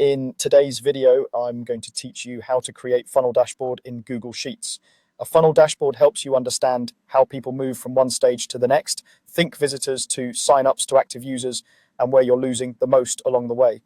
In today's video, I'm going to teach you how to create funnel dashboard in Google Sheets. A funnel dashboard helps you understand how people move from one stage to the next, think visitors to sign-ups to active users, and where you're losing the most along the way.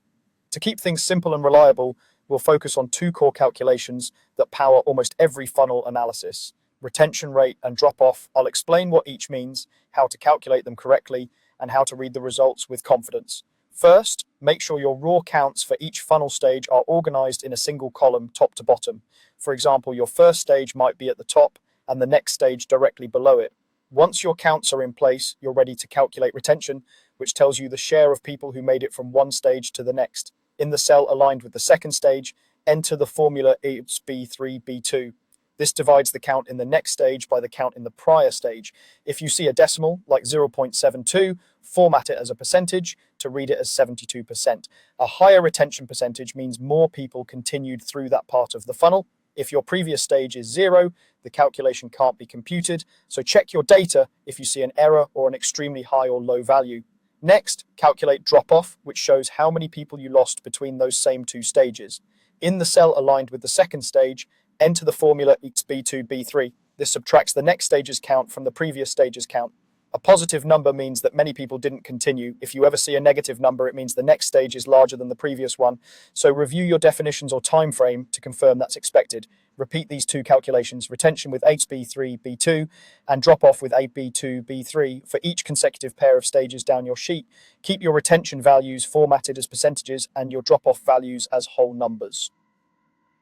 To keep things simple and reliable, we'll focus on two core calculations that power almost every funnel analysis: retention rate and drop-off. I'll explain what each means, how to calculate them correctly, and how to read the results with confidence. First, make sure your raw counts for each funnel stage are organized in a single column, top to bottom. For example, your first stage might be at the top and the next stage directly below it. Once your counts are in place, you're ready to calculate retention, which tells you the share of people who made it from one stage to the next. In the cell aligned with the second stage, enter the formula B3, B2. This divides the count in the next stage by the count in the prior stage. If you see a decimal, like 0.72, format it as a percentage to read it as 72%. A higher retention percentage means more people continued through that part of the funnel. If your previous stage is 0, the calculation can't be computed, so check your data if you see an error or an extremely high or low value. Next, calculate drop-off, which shows how many people you lost between those same two stages. In the cell aligned with the second stage, enter the formula B2, B3. This subtracts the next stage's count from the previous stage's count. A positive number means that many people didn't continue. If you ever see a negative number, it means the next stage is larger than the previous one. So review your definitions or time frame to confirm that's expected. Repeat these two calculations: retention with B3, B2, and drop off with B2, B3 for each consecutive pair of stages down your sheet. Keep your retention values formatted as percentages and your drop off values as whole numbers.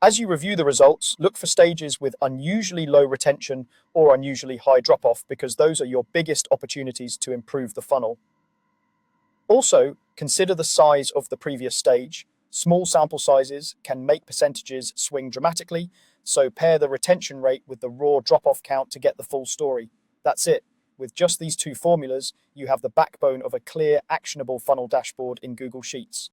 As you review the results, look for stages with unusually low retention or unusually high drop-off, because those are your biggest opportunities to improve the funnel. Also, consider the size of the previous stage. Small sample sizes can make percentages swing dramatically, so pair the retention rate with the raw drop-off count to get the full story. That's it. With just these two formulas, you have the backbone of a clear, actionable funnel dashboard in Google Sheets.